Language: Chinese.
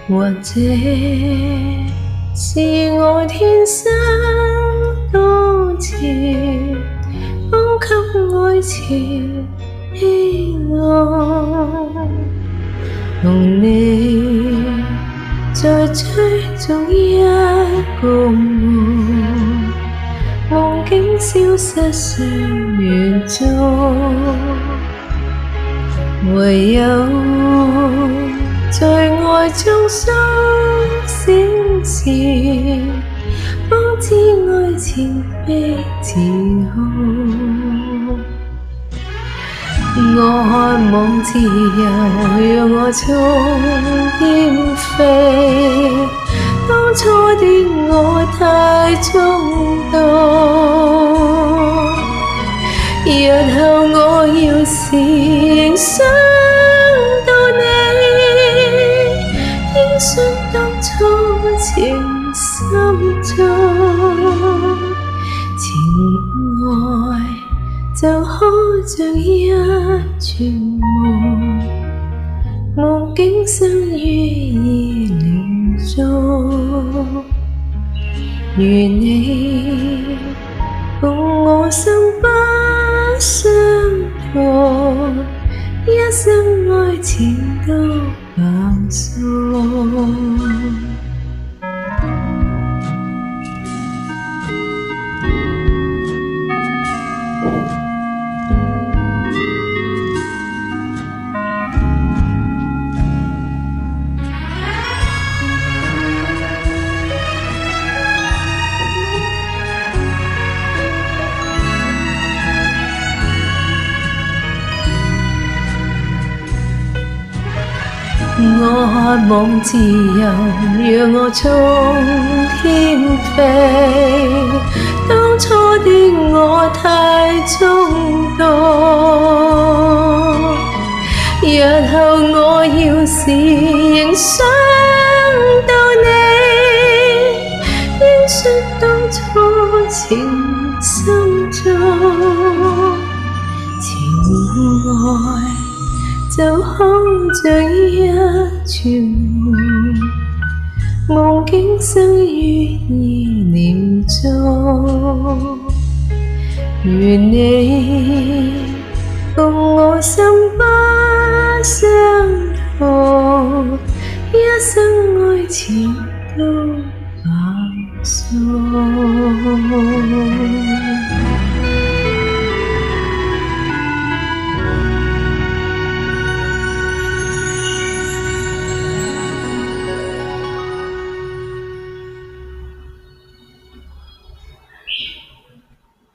或者是我天生多情，供給愛情希望，同你在追逐一個夢，夢境消失歲月中，唯有在愛中甦醒時，方知愛情被自控。我渴望自由，讓我從天飛。當初的我太衝動，日後我要是仍想到你，應信當初情深重，情愛就好像一串夢，夢境生於意念中。願你共我心不相同，一生愛情都放鬆。我渴望自由，讓我從天飛。當初的我太衝動，日後我要是仍想到你，應信當初情深重，情愛就好像一串夢，夢境生於意念中。願你共我心不相同，一生愛情都